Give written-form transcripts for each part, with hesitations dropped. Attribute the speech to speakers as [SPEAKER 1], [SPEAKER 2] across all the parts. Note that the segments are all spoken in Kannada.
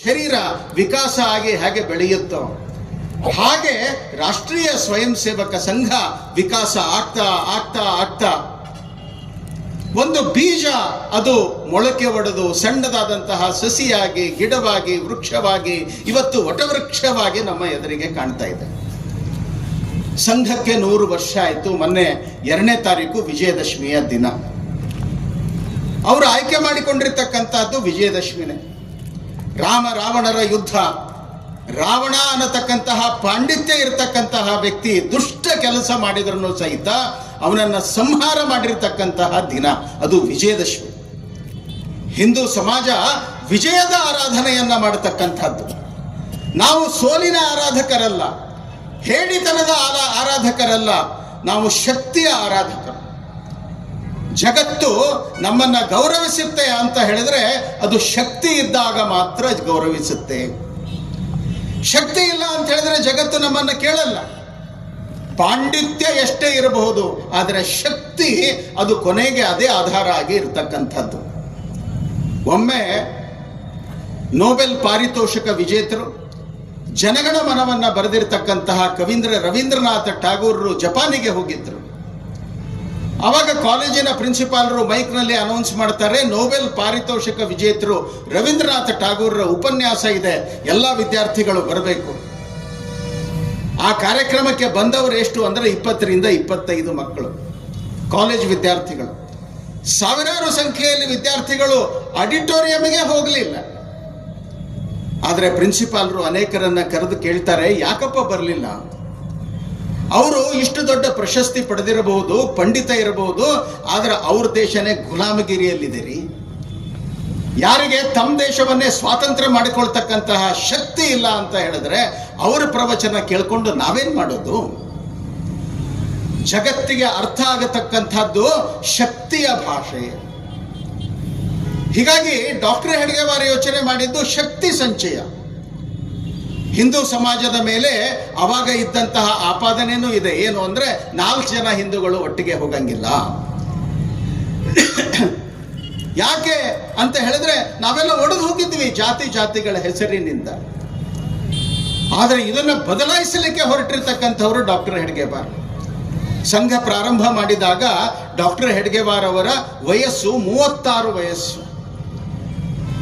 [SPEAKER 1] ಶರೀರ ವಿಕಾಸ ಆಗಿ ಹೇಗೆ ಬೆಳೆಯುತ್ತೋ ಹಾಗೆ ರಾಷ್ಟ್ರೀಯ ಸ್ವಯಂ ಸೇವಕ ಸಂಘ ವಿಕಾಸ ಆಗ್ತಾ ಆಗ್ತಾ ಆಗ್ತಾ ಒಂದು ಬೀಜ ಅದು ಮೊಳಕೆ ಒಡೆದು ಸಣ್ಣದಾದಂತಹ ಸಸಿಯಾಗಿ ಗಿಡವಾಗಿ ವೃಕ್ಷವಾಗಿ ಇವತ್ತು ವಟವೃಕ್ಷವಾಗಿ ನಮ್ಮ ಎದುರಿಗೆ ಕಾಣ್ತಾ ಇದೆ. ಸಂಘಕ್ಕೆ 100 ವರ್ಷ ಆಯಿತು. ಮೊನ್ನೆ 2ನೇ ತಾರೀಕು ವಿಜಯದಶಮಿಯ ದಿನ. ಅವರು ಆಯ್ಕೆ ಮಾಡಿಕೊಂಡಿರ್ತಕ್ಕಂಥದ್ದು ವಿಜಯದಶಮಿನೇ. ರಾಮ ರಾವಣರ ಯುದ್ಧ. ರಾವಣ ಅನ್ನತಕ್ಕಂತಹ ಪಾಂಡಿತ್ಯ ಇರತಕ್ಕಂತಹ ವ್ಯಕ್ತಿ ದುಷ್ಟ ಕೆಲಸ ಮಾಡಿದ್ರೂ ಸಹಿತ ಅವನನ್ನು ಸಂಹಾರ ಮಾಡಿರ್ತಕ್ಕಂತಹ ದಿನ ಅದು ವಿಜಯದಶಮಿ. ಹಿಂದೂ ಸಮಾಜ ವಿಜಯದ ಆರಾಧನೆಯನ್ನ ಮಾಡತಕ್ಕಂಥದ್ದು. ನಾವು ಸೋಲಿನ ಆರಾಧಕರಲ್ಲ, ಹೇಡಿತನದ ಆರಾಧಕರಲ್ಲ, ನಾವು ಶಕ್ತಿಯ ಆರಾಧಕರು. ಜಗತ್ತು ನಮ್ಮನ್ನ ಗೌರವಿಸುತ್ತೆ ಅಂತ ಹೇಳಿದ್ರೆ ಅದು ಶಕ್ತಿ ಇದ್ದಾಗ ಮಾತ್ರ ಗೌರವಿಸುತ್ತೆ. ಶಕ್ತಿ ಇಲ್ಲ ಅಂತ ಹೇಳಿದ್ರೆ ಜಗತ್ತು ನಮ್ಮನ್ನು ಕೇಳಲ್ಲ. ಪಾಂಡಿತ್ಯ ಎಷ್ಟೇ ಇರಬಹುದು, ಆದರೆ ಶಕ್ತಿ ಅದು ಕೊನೆಗೆ ಅದೇ ಆಧಾರ ಆಗಿ ಇರತಕ್ಕಂಥದ್ದು. ಒಮ್ಮೆ ನೊಬೆಲ್ ಪಾರಿತೋಷಕ ವಿಜೇತರು ಜನಗಣ ಮನವನ್ನ ಬರೆದಿರತಕ್ಕಂತಹ ಕವೀಂದ್ರ ರವೀಂದ್ರನಾಥ ಠಾಗೂರರು ಜಪಾನಿಗೆ ಹೋಗಿದ್ರು. ಆವಾಗ ಕಾಲೇಜಿನ ಪ್ರಿನ್ಸಿಪಾಲರು ಮೈಕ್ನಲ್ಲಿ ಅನೌನ್ಸ್ ಮಾಡ್ತಾರೆ, ನೊಬೆಲ್ ಪಾರಿತೋಷಕ ವಿಜೇತರು ರವೀಂದ್ರನಾಥ ಠಾಗೂರರ ಉಪನ್ಯಾಸ ಇದೆ, ಎಲ್ಲ ವಿದ್ಯಾರ್ಥಿಗಳು ಬರಬೇಕು. ಆ ಕಾರ್ಯಕ್ರಮಕ್ಕೆ ಬಂದವರು ಎಷ್ಟು ಅಂದರೆ 20ರಿಂದ 25 ಮಕ್ಕಳು, ಕಾಲೇಜ್ ವಿದ್ಯಾರ್ಥಿಗಳು. ಸಾವಿರಾರು ಸಂಖ್ಯೆಯಲ್ಲಿ ವಿದ್ಯಾರ್ಥಿಗಳು ಆಡಿಟೋರಿಯಂಗೆ ಹೋಗಲಿಲ್ಲ. ಆದರೆ ಪ್ರಿನ್ಸಿಪಾಲರು ಅನೇಕರನ್ನ ಕರೆದು ಕೇಳ್ತಾರೆ, ಯಾಕಪ್ಪ ಬರಲಿಲ್ಲ? ಅವರು ಇಷ್ಟು ದೊಡ್ಡ ಪ್ರಶಸ್ತಿ ಪಡೆದಿರಬಹುದು, ಪಂಡಿತ ಇರಬಹುದು, ಆದರೆ ಅವ್ರ ದೇಶನೇ ಗುಲಾಮಗಿರಿಯಲ್ಲಿದೆ. ಯಾರಿಗೆ ತಮ್ಮ ದೇಶವನ್ನೇ ಸ್ವಾತಂತ್ರ್ಯ ಮಾಡಿಕೊಳ್ತಕ್ಕಂತಹ ಶಕ್ತಿ ಇಲ್ಲ ಅಂತ ಹೇಳಿದ್ರೆ ಅವರ ಪ್ರವಚನ ಕೇಳ್ಕೊಂಡು ನಾವೇನ್ ಮಾಡೋದು? ಜಗತ್ತಿಗೆ ಅರ್ಥ ಆಗತಕ್ಕಂಥದ್ದು ಶಕ್ತಿಯ ಭಾಷೆ. ಹೀಗಾಗಿ ಡಾಕ್ಟರ್ ಹೆಡ್ಗೇವಾರ್ ಯೋಚನೆ ಮಾಡಿದ್ದು ಶಕ್ತಿ ಸಂಚಯ. ಹಿಂದೂ ಸಮಾಜದ ಮೇಲೆ ಅವಾಗ ಇದ್ದಂತಹ ಆಪಾದನೆಯೂ ಇದೆ. ಏನು ಅಂದ್ರೆ 4 ಜನ ಹಿಂದೂಗಳು ಒಟ್ಟಿಗೆ ಹೋಗಂಗಿಲ್ಲ. ಯಾಕೆ ಅಂತ ಹೇಳಿದ್ರೆ ನಾವೆಲ್ಲ ಒಡೆದು ಹೋಗಿದ್ವಿ ಜಾತಿಗಳ ಹೆಸರಿನಿಂದ. ಆದರೆ ಇದನ್ನು ಬದಲಾಯಿಸಲಿಕ್ಕೆ ಹೊರಟಿರ್ತಕ್ಕಂಥವರು ಡಾಕ್ಟರ್ ಹೆಡ್ಗೇವಾರ್. ಸಂಘ ಪ್ರಾರಂಭ ಮಾಡಿದಾಗ ಡಾಕ್ಟರ್ ಹೆಡ್ಗೇವಾರ್ ಅವರ ವಯಸ್ಸು 36 ವಯಸ್ಸು.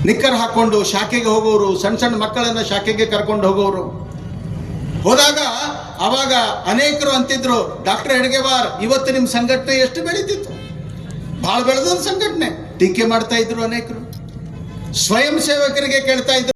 [SPEAKER 1] ನಿಕ್ಕರ್ ಹಾಕೊಂಡು ಶಾಖೆಗೆ ಹೋಗೋರು, ಸಣ್ಣ ಮಕ್ಕಳನ್ನ ಶಾಖೆಗೆ ಕರ್ಕೊಂಡು ಹೋಗೋರು. ಹೋದಾಗ ಅವಾಗ ಅನೇಕರು ಅಂತಿದ್ರು, ಡಾಕ್ಟರ್ ಹೆಡ್ಗೇವಾರ್ ಇವತ್ತು ನಿಮ್ಮ ಸಂಘಟನೆ ಎಷ್ಟು ಬೆಳೀತಿತ್ತು, ಬಹಳ ಬೆಳೆದ ಸಂಘಟನೆ. ಟೀಕೆ ಮಾಡ್ತಾ ಇದ್ರು ಅನೇಕರು. ಸ್ವಯಂ ಸೇವಕರಿಗೆ ಕೇಳ್ತಾ ಇದ್ರು.